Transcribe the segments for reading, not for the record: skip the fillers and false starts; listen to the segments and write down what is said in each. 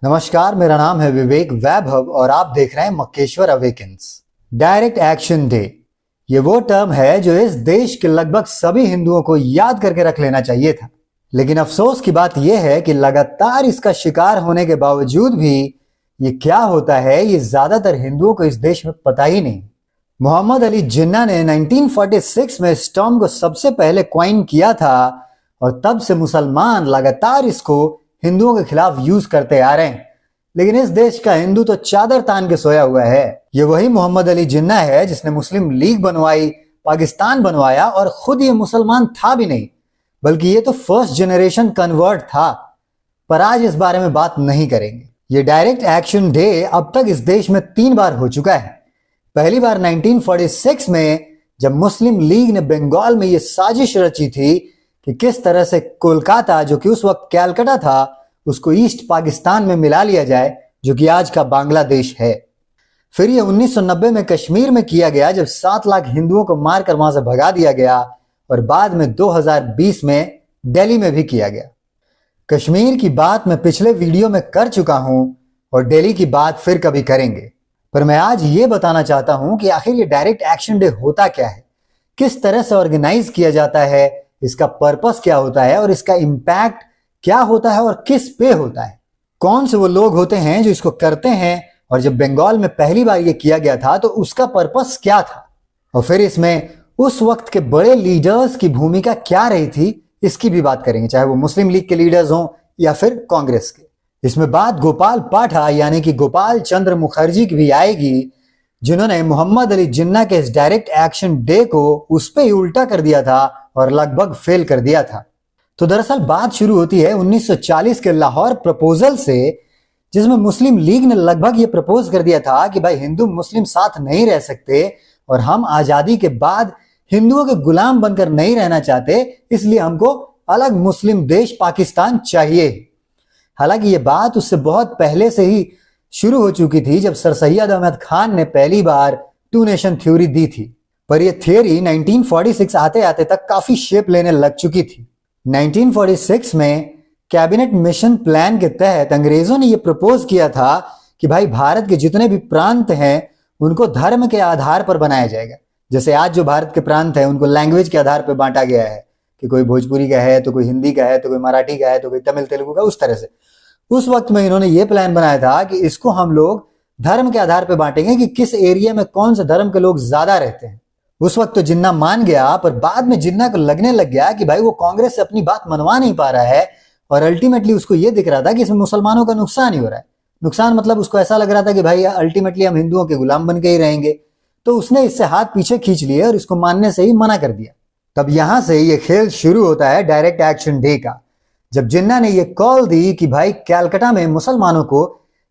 नमस्कार, मेरा नाम है विवेक वैभव और आप देख रहे हैं Makkeshwar awakens. Direct action day ये वो टर्म है जो इस देश के लगभग सभी हिंदुओं को याद करके रख लेना चाहिए था। लेकिन अफसोस की बात यह है कि लगातार इसका शिकार होने के बावजूद भी ये क्या होता है ये ज्यादातर हिंदुओं को इस देश में पता ही नहीं। मोहम्मद अली जिन्ना ने 1946 में इस टर्म को सबसे पहले क्वाइन किया था और तब से मुसलमान लगातार इसको हिंदुओं के खिलाफ यूज करते आ रहे हैं। लेकिन इस देश का हिंदू तो चादर तान के सोया हुआ है। ये वही मोहम्मद अली जिन्ना है जिसने मुस्लिम लीग बनवाई, पाकिस्तान बनवाया और खुद ये मुसलमान था भी नहीं, बल्कि ये तो फर्स्ट जनरेशन कन्वर्ट था। पर आज इस बारे में बात नहीं करेंगे। ये डायरेक्ट एक्शन डे अब तक इस देश में 3 बार हो चुका है। पहली बार 1946 में जब मुस्लिम लीग ने बंगाल में ये साजिश रची थी कि किस तरह से कोलकाता, जो कि उस वक्त कैलकाटा था, उसको ईस्ट पाकिस्तान में मिला लिया जाए, जो कि आज का बांग्लादेश है। फिर ये 1990 में कश्मीर में किया गया जब 7 लाख हिंदुओं को मारकर वहां से भगा दिया गया, और बाद में 2020 में दिल्ली में भी किया गया। कश्मीर की बात मैं पिछले वीडियो में कर चुका हूं और दिल्ली की बात फिर कभी करेंगे। पर मैं आज ये बताना चाहता हूं कि आखिर ये डायरेक्ट एक्शन डे होता क्या है, किस तरह से ऑर्गेनाइज किया जाता है, इसका पर्पस क्या होता है और इसका इम्पैक्ट क्या होता है और किस पे होता है, कौन से वो लोग होते हैं जो इसको करते हैं, और जब बंगाल में पहली बार ये किया गया था तो उसका पर्पस क्या था, और फिर इसमें उस वक्त के बड़े लीडर्स की भूमिका क्या रही थी, इसकी भी बात करेंगे, चाहे वो मुस्लिम लीग के लीडर्स हों या फिर कांग्रेस के। इसमें बात गोपाल पाठा यानी कि गोपाल चंद्र मुखर्जी की भी आएगी, जिन्होंने मोहम्मद अली जिन्ना के इस डायरेक्ट एक्शन डे को उस पे ही उल्टा कर दिया था और लगभग फेल कर दिया था। तो दरअसल बात शुरू होती है 1940 के लाहौर प्रपोजल से, जिसमें मुस्लिम लीग ने लगभग ये प्रपोज कर दिया था कि भाई हिंदू मुस्लिम साथ नहीं रह सकते और हम आजादी के बाद हिंदुओं के गुलाम बनकर नहीं रहना चाहते, इसलिए हमको अलग मुस्लिम देश पाकिस्तान चाहिए। हालांकि ये बात उससे बहुत पहले से ही शुरू हो चुकी थी, जब सर सैयद अहमद खान ने पहली बार 2 नेशन थ्योरी दी थी। पर यह थियोरी 1946 आते आते तक काफी शेप लेने लग चुकी थी। 1946 में कैबिनेट मिशन प्लान के तहत अंग्रेजों ने यह प्रपोज किया था कि भाई भारत के जितने भी प्रांत हैं उनको धर्म के आधार पर बनाया जाएगा। जैसे आज जो भारत के प्रांत हैं उनको लैंग्वेज के आधार पर बांटा गया है कि कोई भोजपुरी का है तो कोई हिंदी का है तो कोई मराठी का है तो कोई तमिल तेलुगु का, उस तरह से उस वक्त में इन्होंने ये प्लान बनाया था कि इसको हम लोग धर्म के आधार पर बांटेंगे कि किस एरिया में कौन से धर्म के लोग ज्यादा रहते हैं। उस वक्त तो जिन्ना मान गया, पर बाद में जिन्ना को लगने लग गया कि भाई वो कांग्रेस से अपनी बात मनवा नहीं पा रहा है और अल्टीमेटली उसको ये दिख रहा था कि इसमें मुसलमानों का नुकसान ही हो रहा है। नुकसान मतलब उसको ऐसा लग रहा था कि भाई अल्टीमेटली हम हिंदुओं के गुलाम बन के ही रहेंगे। तो उसने इससे हाथ पीछे खींच लिए और इसको मानने से ही मना कर दिया। तब यहां से ये खेल शुरू होता है डायरेक्ट एक्शन डे का, जब जिन्ना ने ये कॉल दी कि भाई कैलकाटा में मुसलमानों को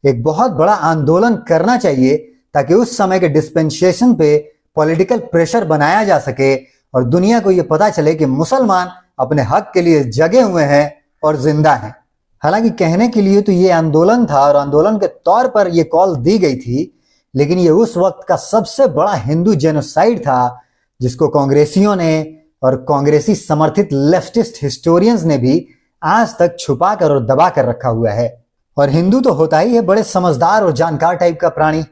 एक बहुत बड़ा आंदोलन करना चाहिए ताकि उस समय के डिस्पेंसेशन पे पॉलिटिकल प्रेशर बनाया जा सके और दुनिया को यह पता चले कि मुसलमान अपने हक के लिए जगे हुए हैं और जिंदा हैं। हालांकि कहने के लिए तो ये आंदोलन था और आंदोलन के तौर पर यह कॉल दी गई थी, लेकिन ये उस वक्त का सबसे बड़ा हिंदू जेनोसाइड था जिसको कांग्रेसियों ने और कांग्रेसी समर्थित लेफ्टिस्ट हिस्टोरियंस ने भी आज तक छुपा कर और दबा कर रखा हुआ है। और हिंदू तो होता ही है बड़े समझदार और जानकार टाइप का प्राणी,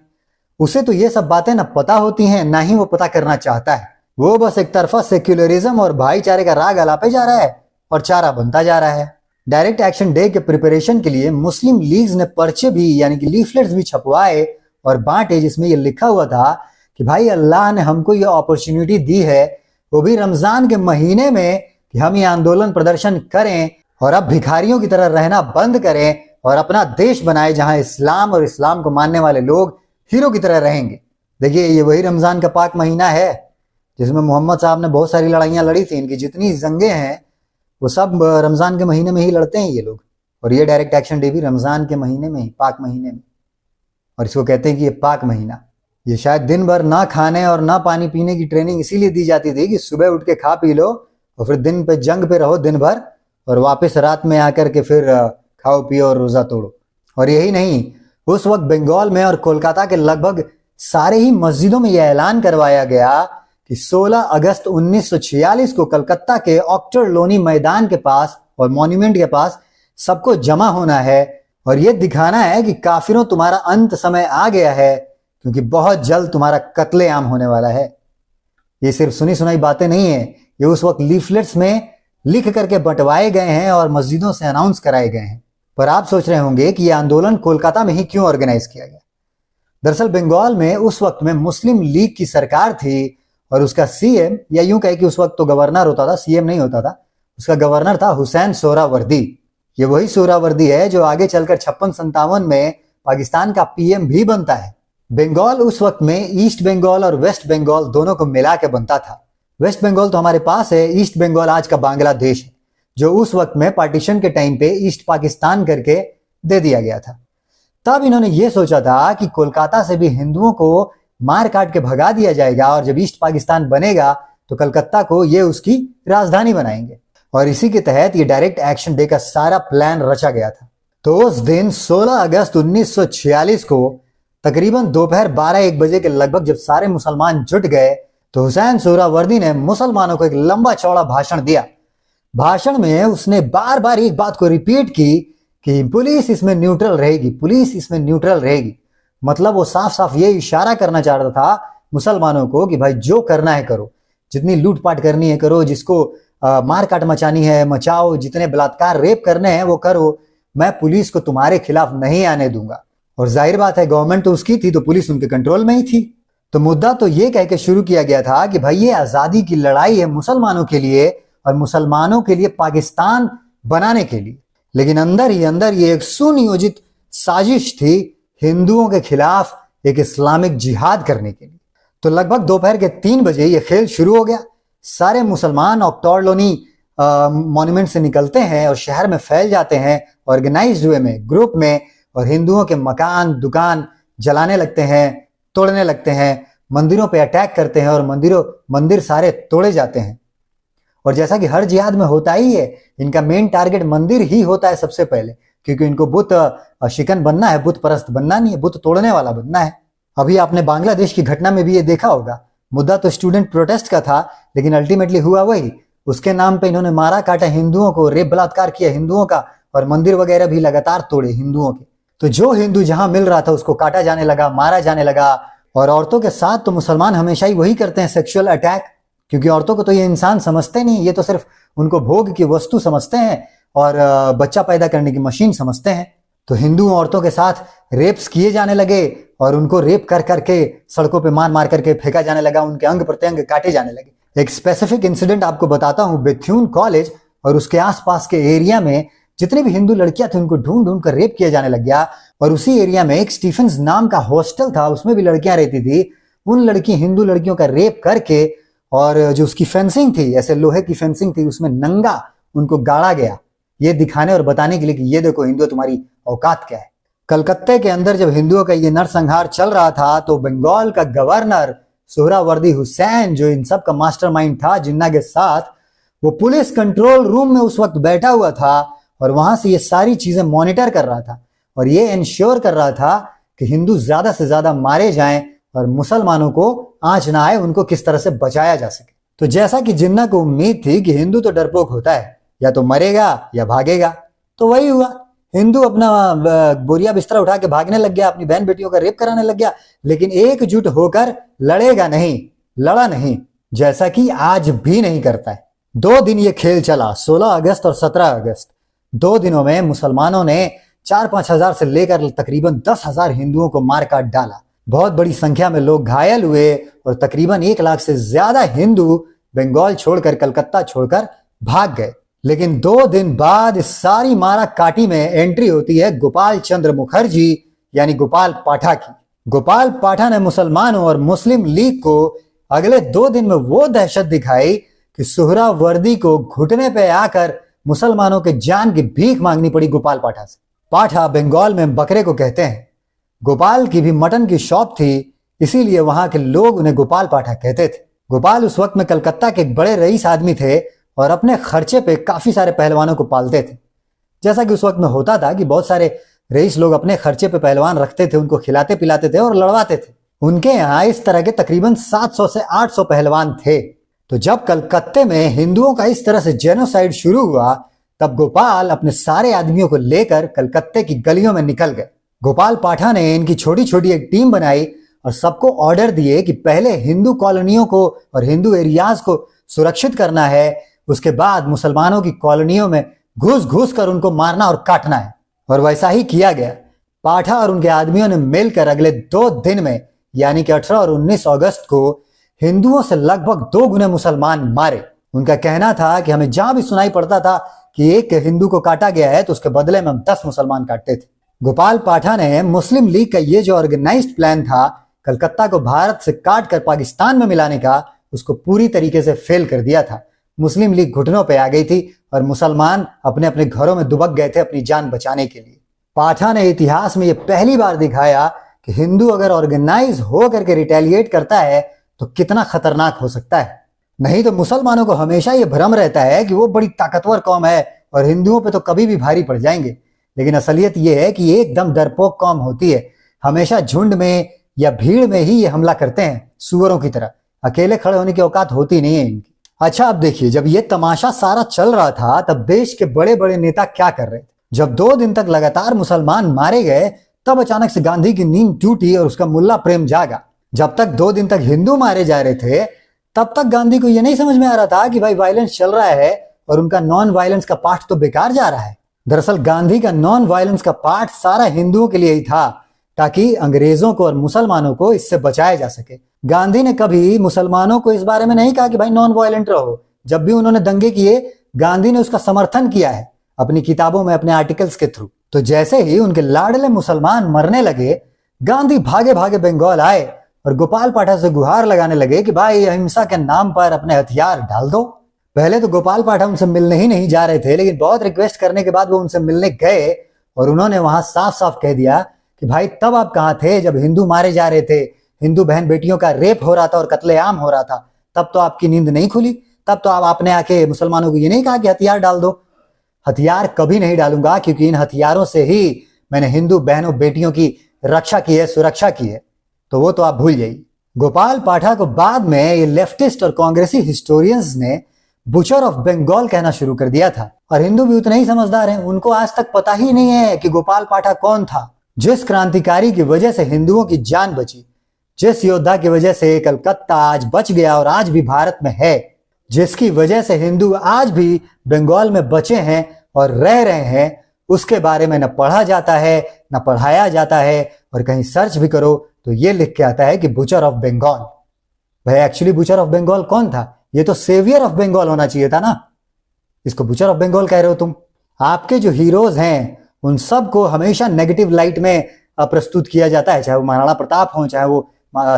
उसे तो ये सब बातें ना पता होती हैं ना ही वो पता करना चाहता है। वो बस एक तरफा सेक्युलरिज्म और भाईचारे का राग अलापे जा रहा है और चारा बनता जा रहा है। डायरेक्ट एक्शन डे के प्रिपरेशन के लिए मुस्लिम लीग्स ने पर्चे भी यानी कि लीफलेट्स भी छपवाए और बांटे, जिसमें ये लिखा हुआ था कि भाई अल्लाह ने हमको ये अपॉर्चुनिटी दी है, वो भी रमजान के महीने में, कि हम ये आंदोलन प्रदर्शन करें और अब भिखारियों की तरह रहना बंद करें और अपना देश बनाए जहां इस्लाम और इस्लाम को मानने वाले लोग हीरो की तरह रहेंगे। देखिए ये वही रमजान का पाक महीना है जिसमें मोहम्मद साहब ने बहुत सारी लड़ाइयां लड़ी थी। इनकी जितनी जंगें हैं वो सब रमजान के महीने में ही लड़ते हैं ये लोग, और ये डायरेक्ट एक्शन डे भी रमजान के महीने में ही, पाक महीने में, और इसको कहते हैं कि ये पाक महीना। ये शायद दिन भर ना खाने और ना पानी पीने की ट्रेनिंग इसीलिए दी जाती थी कि सुबह उठ के खा पी लो और फिर दिन पे जंग पे रहो दिन भर, और वापस रात में आकर के फिर खाओ पियो और रोजा तोड़ो। और यही नहीं, उस वक्त बंगाल में और कोलकाता के लगभग सारे ही मस्जिदों में यह ऐलान करवाया गया कि 16 अगस्त 1946 को कलकत्ता के ऑक्टर लोनी मैदान के पास और मॉन्यूमेंट के पास सबको जमा होना है और ये दिखाना है कि काफिरों तुम्हारा अंत समय आ गया है, क्योंकि बहुत जल्द तुम्हारा कत्लेआम होने वाला है। ये सिर्फ सुनी सुनाई बातें नहीं है, ये उस वक्त लीफलेट्स में लिख करके बंटवाए गए हैं और मस्जिदों से अनाउंस कराए गए हैं। पर आप सोच रहे होंगे कि यह आंदोलन कोलकाता में ही क्यों ऑर्गेनाइज किया गया। दरअसल बंगाल में उस वक्त में मुस्लिम लीग की सरकार थी और उसका सीएम, या यूं कहे कि उस वक्त तो गवर्नर होता था, सीएम नहीं होता था, उसका गवर्नर था हुसैन सोहरावर्दी। ये वही सोहरावर्दी है जो आगे चलकर 56-57 में पाकिस्तान का पीएम भी बनता है। बंगाल उस वक्त में ईस्ट बंगाल और वेस्ट बंगाल दोनों को मिला के बनता था। वेस्ट बंगाल तो हमारे पास है, ईस्ट बंगाल आज का बांग्लादेश है, जो उस वक्त में पार्टीशन के टाइम पे ईस्ट पाकिस्तान करके दे दिया गया था। तब इन्होंने ये सोचा था कि कोलकाता से भी हिंदुओं को मार काट के भगा दिया जाएगा और जब ईस्ट पाकिस्तान बनेगा तो कलकत्ता को ये उसकी राजधानी बनाएंगे। और इसी के तहत ये डायरेक्ट एक्शन डे का सारा प्लान रचा गया था। तो उस दिन 16 अगस्त 1946 को तकरीबन दोपहर 12-1 बजे के लगभग जब सारे मुसलमान जुट गए तो हुसैन सोहरावर्दी ने मुसलमानों को एक लंबा चौड़ा भाषण दिया। भाषण में उसने बार बार एक बात को रिपीट की कि पुलिस इसमें न्यूट्रल रहेगी, पुलिस इसमें न्यूट्रल रहेगी। मतलब वो साफ साफ ये इशारा करना चाह रहा था मुसलमानों को कि भाई जो करना है करो, जितनी लूटपाट करनी है करो, जिसको मार काट मचानी है मचाओ, जितने बलात्कार रेप करने हैं वो करो, मैं पुलिस को तुम्हारे खिलाफ नहीं आने दूंगा। और जाहिर बात है गवर्नमेंट तो उसकी थी तो पुलिस उनके कंट्रोल में ही थी। तो मुद्दा तो ये कह के शुरू किया गया था कि भाई ये आजादी की लड़ाई है मुसलमानों के लिए और मुसलमानों के लिए पाकिस्तान बनाने के लिए। लेकिन अंदर ही अंदर ये एक सुनियोजित साजिश थी हिंदुओं के खिलाफ एक इस्लामिक जिहाद करने के लिए। तो लगभग दोपहर के 3 बजे ये खेल शुरू हो गया। सारे मुसलमान ऑक्टोरलोनी मॉन्यूमेंट से निकलते हैं और शहर में फैल जाते हैं ऑर्गेनाइज्ड वे में, ग्रुप में, और हिंदुओं के मकान दुकान जलाने लगते हैं, तोड़ने लगते हैं, मंदिरों पे अटैक करते हैं और मंदिर सारे तोड़े जाते हैं। और जैसा कि हर जिहाद में होता ही है, इनका मेन टारगेट मंदिर ही होता है सबसे पहले, क्योंकि इनको बुत शिकन बनना है, बुत परस्त बनना नहीं है, बुत तोड़ने वाला बनना है। अभी आपने बांग्लादेश की घटना में भी ये देखा होगा, मुद्दा तो स्टूडेंट प्रोटेस्ट का था लेकिन अल्टीमेटली हुआ वही, उसके नाम पे इन्होंने मारा काटा हिंदुओं को, रेप बलात्कार किया हिंदुओं का और मंदिर वगैरह भी लगातार तोड़े हिंदुओं के। तो जो हिंदू जहां मिल रहा था उसको काटा जाने लगा, मारा जाने लगा। और औरतों के साथ तो मुसलमान हमेशा ही वही करते हैं, सेक्सुअल अटैक, क्योंकि औरतों को तो ये इंसान समझते नहीं, ये तो सिर्फ उनको भोग की वस्तु समझते हैं और बच्चा पैदा करने की मशीन समझते हैं। तो हिंदू औरतों के साथ रेप्स किए जाने लगे और उनको रेप कर करके सड़कों पे मार मार करके फेंका जाने लगा, उनके अंग प्रत्यंग काटे जाने लगे। एक स्पेसिफिक इंसिडेंट आपको बताता हूँ, बेथ्यून कॉलेज और उसके आसपास के एरिया में जितनी भी हिंदू लड़कियां थी उनको ढूंढ ढूंढ कर रेप किया जाने लग गया। और उसी एरिया में एक स्टीफेंस नाम का हॉस्टल था, उसमें भी लड़कियां रहती थी। उन हिंदू लड़कियों का रेप करके और जो उसकी फेंसिंग थी, ऐसे लोहे की फेंसिंग थी, उसमें नंगा उनको गाड़ा गया, ये दिखाने और बताने के लिए कि ये देखो हिंदू तुम्हारी औकात क्या है। कलकत्ते के अंदर जब हिंदुओं का ये नरसंहार चल रहा था तो बंगाल का गवर्नर सोहरावर्दी हुसैन, जो इन सब का मास्टरमाइंड था जिन्ना के साथ, वो पुलिस कंट्रोल रूम में उस वक्त बैठा हुआ था और वहां से ये सारी चीजें मॉनिटर कर रहा था और ये इंश्योर कर रहा था कि हिंदू ज्यादा से ज्यादा मारे जाएं और मुसलमानों को आंच ना आए, उनको किस तरह से बचाया जा सके। तो जैसा कि जिन्ना को उम्मीद थी कि हिंदू तो डरपोक होता है, या तो मरेगा या भागेगा, तो वही हुआ। हिंदू अपना बोरिया बिस्तरा उठा के भागने लग गया, अपनी बहन बेटियों का रेप कराने लग गया, लेकिन एकजुट होकर लड़ेगा नहीं, लड़ा नहीं, जैसा कि आज भी नहीं करता है। 2 दिन ये खेल चला, 16 अगस्त और 17 अगस्त। 2 दिनों में मुसलमानों ने 4-5 हजार से लेकर तकरीबन 10,000 हिंदुओं को मार काट डाला। बहुत बड़ी संख्या में लोग घायल हुए और तकरीबन 1 लाख से ज्यादा हिंदू बंगाल छोड़कर, कलकत्ता छोड़कर भाग गए। लेकिन 2 दिन बाद इस सारी मारा काटी में एंट्री होती है गोपाल चंद्र मुखर्जी यानी गोपाल पाठा की। गोपाल पाठा ने मुसलमानों और मुस्लिम लीग को अगले 2 दिन में वो दहशत दिखाई कि सोहरावर्दी को घुटने पे आकर मुसलमानों के जान की भीख मांगनी पड़ी गोपाल पाठा से। पाठा बंगाल में बकरे को कहते हैं। गोपाल की भी मटन की शॉप थी, इसीलिए वहां के लोग उन्हें गोपाल पाठा कहते थे। गोपाल उस वक्त में कलकत्ता के एक बड़े रईस आदमी थे और अपने खर्चे पे काफी सारे पहलवानों को पालते थे। जैसा कि उस वक्त में होता था कि बहुत सारे रईस लोग अपने खर्चे पे पहलवान रखते थे, उनको खिलाते पिलाते थे और लड़वाते थे। उनके यहाँ इस तरह के तकरीबन 700 से 800 पहलवान थे। तो जब कलकत्ते में हिंदुओं का इस तरह से जेनोसाइड शुरू हुआ तब गोपाल अपने सारे आदमियों को लेकर कलकत्ते की गलियों में निकल गए। गोपाल पाठा ने इनकी छोटी छोटी एक टीम बनाई और सबको ऑर्डर दिए कि पहले हिंदू कॉलोनियों को और हिंदू एरियाज को सुरक्षित करना है, उसके बाद मुसलमानों की कॉलोनियों में घुस घुस कर उनको मारना और काटना है। और वैसा ही किया गया। पाठा और उनके आदमियों ने मिलकर अगले 2 दिन में यानी कि 18 और 19 अगस्त को हिंदुओं से लगभग 2 गुने मुसलमान मारे। उनका कहना था कि हमें जहां भी सुनाई पड़ता था कि एक हिंदू को काटा गया है तो उसके बदले में हम 10 मुसलमान काटते थे। गोपाल पाठा ने मुस्लिम लीग का ये जो ऑर्गेनाइज्ड प्लान था कलकत्ता को भारत से काट कर पाकिस्तान में मिलाने का, उसको पूरी तरीके से फेल कर दिया था। मुस्लिम लीग घुटनों पे आ गई थी और मुसलमान अपने अपने घरों में दुबक गए थे अपनी जान बचाने के लिए। पाठा ने इतिहास में ये पहली बार दिखाया कि हिंदू अगर ऑर्गेनाइज हो करके रिटेलिएट करता है तो कितना खतरनाक हो सकता है। नहीं तो मुसलमानों को हमेशा ये भ्रम रहता है कि वो बड़ी ताकतवर कौम है और हिंदुओं पे तो कभी भी भारी पड़ जाएंगे, लेकिन असलियत ये है कि ये एकदम डरपोक कौम होती है। हमेशा झुंड में या भीड़ में ही ये हमला करते हैं, सुअरों की तरह। अकेले खड़े होने की औकात होती नहीं है इनकी। अच्छा, अब देखिए, जब ये तमाशा सारा चल रहा था तब देश के बड़े बड़े नेता क्या कर रहे थे। जब 2 दिन तक लगातार मुसलमान मारे गए तब अचानक से गांधी की नींद टूटी और उसका मुल्ला प्रेम जागा। जब तक 2 दिन तक हिंदू मारे जा रहे थे तब तक गांधी को यह नहीं समझ में आ रहा था कि भाई वायलेंस चल रहा है और उनका नॉन वायलेंस का पाठ तो बेकार जा रहा है। दरअसल गांधी का नॉन वायलेंस का पाठ सारा हिंदुओं के लिए ही था ताकि अंग्रेजों को और मुसलमानों को इससे बचाया जा सके। गांधी ने कभी मुसलमानों को इस बारे में नहीं कहा कि भाई नॉन वायलेंट रहो। जब भी उन्होंने दंगे किए गांधी ने उसका समर्थन किया है अपनी किताबों में, अपने आर्टिकल्स के थ्रू। तो जैसे ही उनके लाडले मुसलमान मरने लगे गांधी भागे भागे बंगाल आए और गोपाल पाठा से गुहार लगाने लगे कि भाई अहिंसा के नाम पर अपने हथियार डाल दो। पहले तो गोपाल पाठा उनसे मिलने ही नहीं जा रहे थे, लेकिन बहुत रिक्वेस्ट करने के बाद वो उनसे मिलने गए और उन्होंने वहां साफ साफ कह दिया कि भाई तब आप कहाँ थे जब हिंदू मारे जा रहे थे, हिंदू बहन बेटियों का रेप हो रहा था और कत्लेआम हो रहा था, तब तो आपकी नींद नहीं खुली। तब तो आपने आके मुसलमानों को ये नहीं कहा कि हथियार डाल दो। हथियार कभी नहीं डालूंगा, क्योंकि इन हथियारों से ही मैंने हिंदू बहनों बेटियों की रक्षा की है, सुरक्षा की है। तो वो तो आप भूल जाइए। गोपाल पाठा को बाद में ये लेफ्टिस्ट और कांग्रेसी हिस्टोरियंस ने बुचर ऑफ बंगाल कहना शुरू कर दिया था। और हिंदू भी उतने ही समझदार हैं, उनको आज तक पता ही नहीं है कि गोपाल पाठा कौन था। जिस क्रांतिकारी की वजह से हिंदुओं की जान बची, जिस योद्धा की वजह से कलकत्ता आज बच गया और आज भी भारत में है, जिसकी वजह से हिंदू आज भी बंगाल में बचे हैं और रह रहे हैं, उसके बारे में न पढ़ा जाता है न पढ़ाया जाता है। और कहीं सर्च भी करो तो ये लिख के आता है कि बुचर ऑफ बंगाल। भाई एक्चुअली बुचर ऑफ बंगाल कौन था? ये तो सेवियर ऑफ बंगाल होना चाहिए था ना। इसको बुचर ऑफ बंगाल कह रहे हो तुम। आपके जो हीरोज हैं उन सबको हमेशा नेगेटिव लाइट में प्रस्तुत किया जाता है, चाहे वो महाराणा प्रताप हो, चाहे वो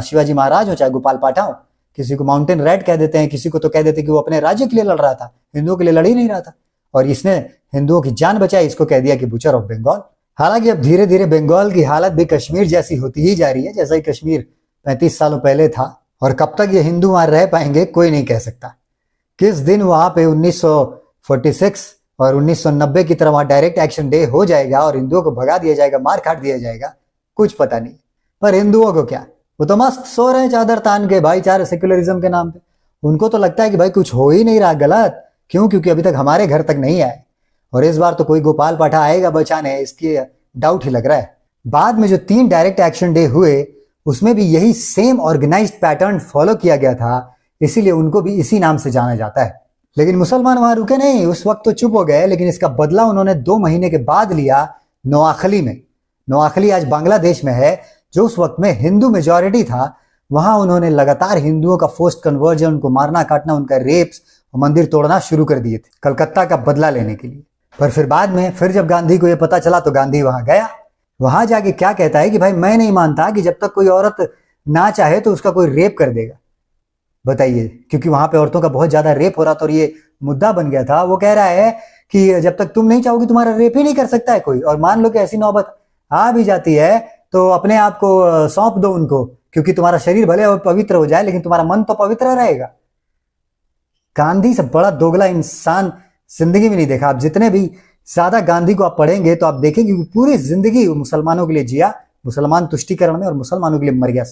शिवाजी महाराज हो, चाहे गोपाल पाठा हो। किसी को माउंटेन रेड कह देते हैं, किसी को तो कह देते हैं कि वो अपने राज्य के लिए लड़ रहा था, हिंदुओं के लिए लड़ ही नहीं रहा था और इसने हिंदुओं की जान बचाई, इसको कह दिया कि बुचर ऑफ बंगाल। हालांकि अब धीरे धीरे बंगाल की हालत भी कश्मीर जैसी होती ही जा रही है, जैसा ही कश्मीर 35 सालों पहले था। और कब तक ये हिंदू वहां रह पाएंगे कोई नहीं कह सकता। किस दिन वहां पे 1946 और 1990 की तरह वहां डायरेक्ट एक्शन डे हो जाएगा और हिंदुओं को भगा दिया जाएगा, मार काट दिया जाएगा, कुछ पता नहीं। पर हिंदुओं को क्या, वो तो मस्त सो रहे हैं चादर तान के भाईचारे सेक्युलरिज्म के नाम पे। उनको तो लगता है कि भाई कुछ हो ही नहीं रहा गलत। क्यों? क्योंकि अभी तक हमारे घर तक नहीं आए और इस बार तो कोई गोपाल पाठा आएगा बचाने, इसकी डाउट ही लग रहा है। बाद में जो 3 डायरेक्ट एक्शन डे हुए उसमें भी यही सेम ऑर्गेनाइज्ड पैटर्न फॉलो किया गया था, इसीलिए उनको भी इसी नाम से जाना जाता है। लेकिन मुसलमान वहां रुके नहीं, उस वक्त तो चुप हो गए, लेकिन इसका बदला उन्होंने 2 महीने के बाद लिया नोआखली में। नोआखली आज बांग्लादेश में है, जो उस वक्त में हिंदू मेजॉरिटी था। वहां उन्होंने लगातार हिंदुओं का फोर्स्ड कन्वर्जन, उनको मारना काटना, उनका रेप्स और मंदिर तोड़ना शुरू कर दिए थे कलकत्ता का बदला लेने के लिए। पर फिर बाद में फिर जब गांधी को यह पता चला तो गांधी वहां गया। वहां जाके क्या कहता है कि भाई मैं नहीं मानता कि जब तक कोई औरत ना चाहे तो उसका कोई रेप कर देगा। बताइए, क्योंकि वहां पे औरतों का बहुत ज्यादा रेप हो रहा था और ये मुद्दा बन गया था। वो कह रहा है कि जब तक तुम नहीं चाहोगे तुम्हारा रेप ही नहीं कर सकता है कोई। और मान लो कि ऐसी नौबत आ भी जाती है तो अपने आप को सौंप दो उनको, क्योंकि तुम्हारा शरीर भले और पवित्र हो जाए लेकिन तुम्हारा मन तो पवित्र रहेगा। गांधी से बड़ा दोगला इंसान जिंदगी में नहीं देखा। आप जितने भी ज्यादा गांधी को आप पढ़ेंगे तो आप देखेंगे कि पूरी जिंदगी मुसलमानों के लिए जिया, मुसलमान तुष्टिकरण में, और मुसलमानों के लिए मर गया।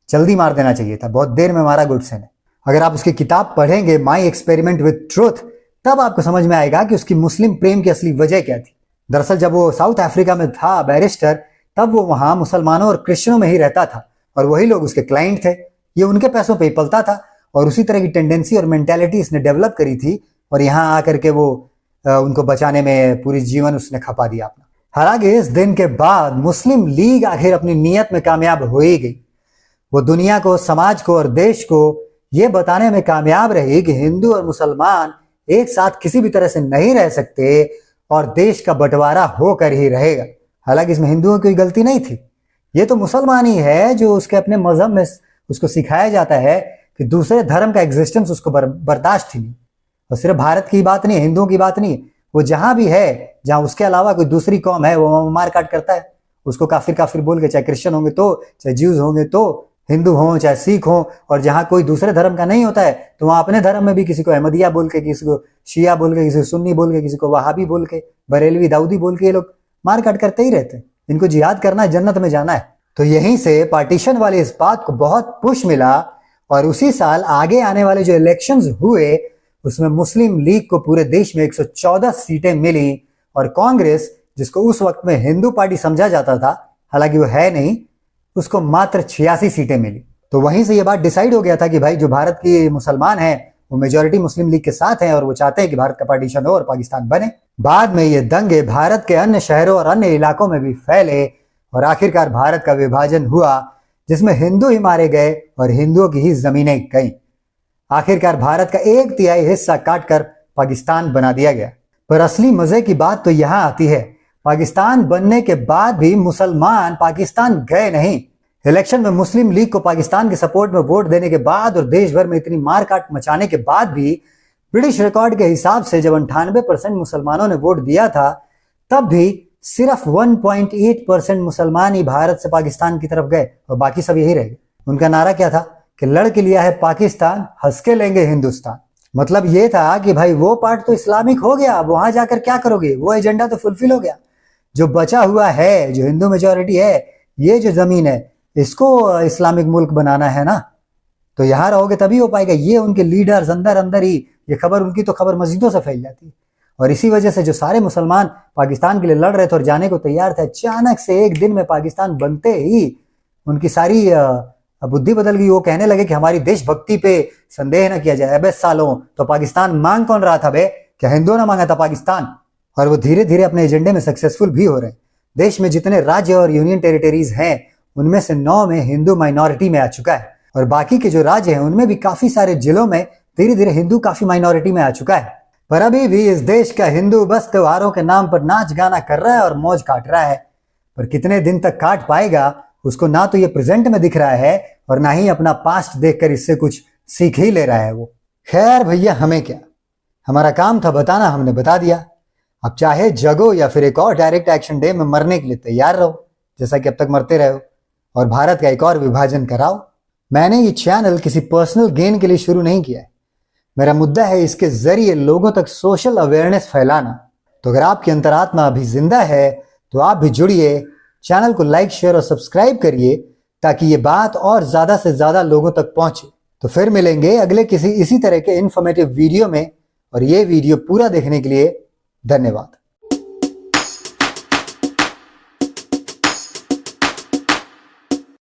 जल्दी मार देना चाहिए था, बहुत देर में मारा गुडसे ने। अगर आप उसकी किताब पढ़ेंगे माई एक्सपेरिमेंट विद ट्रूथ, तब आपको समझ में आएगा कि उसकी मुस्लिम प्रेम की असली वजह क्या थी। दरअसल जब वो साउथ अफ्रीका में था बैरिस्टर, तब वो वहां मुसलमानों और क्रिश्चियनों में ही रहता था और वही लोग उसके क्लाइंट थे। ये उनके पैसों पे ही पलता था और उसी तरह की टेंडेंसी और मेंटेलिटी इसने डेवलप करी थी और यहाँ आकर के वो उनको बचाने में पूरी जीवन उसने खपा दिया अपना। हालांकि इस दिन के बाद मुस्लिम लीग आखिर अपनी नीयत में कामयाब हो ही गई। वो दुनिया को, समाज को और देश को ये बताने में कामयाब रही कि हिंदू और मुसलमान एक साथ किसी भी तरह से नहीं रह सकते और देश का बंटवारा होकर ही रहेगा। हालांकि इसमें हिंदुओं की कोई गलती नहीं थी। ये तो मुसलमान ही है जो उसके अपने मजहब में उसको सिखाया जाता है कि दूसरे धर्म का एग्जिस्टेंस उसको बर्दाश्त ही नहीं। और सिर्फ भारत की बात नहीं है, हिंदुओं की बात नहीं है, वो जहां भी है, जहां उसके अलावा कोई दूसरी कौम है, वो मार काट करता है उसको, काफिर काफिर बोल के, चाहे क्रिश्चियन होंगे तो, चाहे ज्यूज होंगे तो, हिंदू हो चाहे सिख हो। और जहां कोई दूसरे धर्म का नहीं होता है तो वहां अपने धर्म में भी किसी को अहमदिया बोल के, किसी को शिया बोल के, किसी को सुन्नी बोल के, किसी को वहाबी बोल के, बरेलवी दाऊदी बोल के ये लोग मार काट करते ही रहते हैं। इनको जिहाद करना है, जन्नत में जाना है। तो यहीं से पार्टीशन वाले इस बात को बहुत पुश मिला और उसी साल आगे आने वाले जो इलेक्शंस हुए उसमें मुस्लिम लीग को पूरे देश में 114 सीटें मिली और कांग्रेस, जिसको उस वक्त में हिंदू पार्टी समझा जाता था, हालांकि वो है नहीं, उसको मात्र 86 सीटें मिली। तो वहीं से ये बात डिसाइड हो गया था कि भाई जो भारत की मुसलमान हैं वो मेजॉरिटी मुस्लिम लीग के साथ हैं और वो चाहते हैं कि भारत का पार्टीशन हो और पाकिस्तान बने। बाद में ये दंगे भारत के अन्य शहरों और अन्य इलाकों में भी फैले और आखिरकार भारत का विभाजन हुआ, जिसमें हिंदू ही मारे गए और हिंदुओं की ही जमीनें गईं। आखिरकार भारत का 1/3 हिस्सा काटकर पाकिस्तान बना दिया गया। पर असली मजे की बात तो यहां आती है, पाकिस्तान बनने के बाद भी मुसलमान पाकिस्तान गए नहीं। इलेक्शन में मुस्लिम लीग को पाकिस्तान के सपोर्ट में वोट देने के बाद और देश भर में इतनी मारकाट मचाने के बाद भी ब्रिटिश रिकॉर्ड के हिसाब से जब 98% मुसलमानों ने वोट दिया था, तब भी सिर्फ 1.8% मुसलमान ही भारत से पाकिस्तान की तरफ गए और बाकी सब यही रह गए। उनका नारा क्या था कि लड़ के लिया है पाकिस्तान, हंस के लेंगे हिंदुस्तान। मतलब ये था कि भाई वो पार्ट तो इस्लामिक हो गया, वहां जाकर क्या करोगे, वो एजेंडा तो फुलफिल हो गया। जो बचा हुआ है, जो हिंदू मेजॉरिटी है, ये जो जमीन है, इसको इस्लामिक मुल्क बनाना है ना, तो यहां रहोगे तभी हो पाएगा। ये उनके लीडर्स अंदर अंदर ही, ये खबर उनकी तो खबर मस्जिदों से फैल जाती है। और इसी वजह से जो सारे मुसलमान पाकिस्तान के लिए लड़ रहे थे और जाने को तैयार थे, अचानक से एक दिन में पाकिस्तान बनते ही उनकी सारी बुद्धि बदल गई। वो कहने लगे कि हमारी देशभक्ति पे संदेह न किया जाए। अबे सालों, तो पाकिस्तान मांग कौन रहा था बे? क्या हिंदुओं ने मांगा था पाकिस्तान? और वो धीरे धीरे अपने एजेंडे में सक्सेसफुल भी हो रहे हैं। देश में जितने राज्य और यूनियन टेरिटरीज हैं उनमें से 9 में हिंदू माइनॉरिटी में आ चुका है और बाकी के जो राज्य हैं उनमें भी काफी सारे जिलों में धीरे धीरे हिंदू काफी माइनॉरिटी में आ चुका है। पर अभी भी इस देश का हिंदू बस त्योहारों के नाम पर नाच गाना कर रहा है और मौज काट रहा है। पर कितने दिन तक काट पाएगा, उसको ना तो ये प्रेजेंट में दिख रहा है और ना ही अपना पास्ट देखकर इससे कुछ सीख ही ले रहा है वो। खैर भैया, हमें क्या, हमारा काम था बताना, हमने बता दिया। अब चाहे जगो या फिर एक और डायरेक्ट एक्शन डे में मरने के लिए तैयार रहो, जैसा कि अब तक मरते रहे हो, और भारत का एक और विभाजन कराओ। मैंने ये चैनल किसी पर्सनल गेन के लिए शुरू नहीं किया है। मेरा मुद्दा है इसके जरिए लोगों तक सोशल अवेयरनेस फैलाना। तो अगर आपकी अंतरात्मा अभी जिंदा है तो आप भी जुड़िए, चैनल को लाइक, शेयर और सब्सक्राइब करिए ताकि ये बात और ज्यादा से ज्यादा लोगों तक पहुंचे। तो फिर मिलेंगे अगले किसी इसी तरह के इन्फॉर्मेटिव वीडियो में, और ये वीडियो पूरा देखने के लिए धन्यवाद।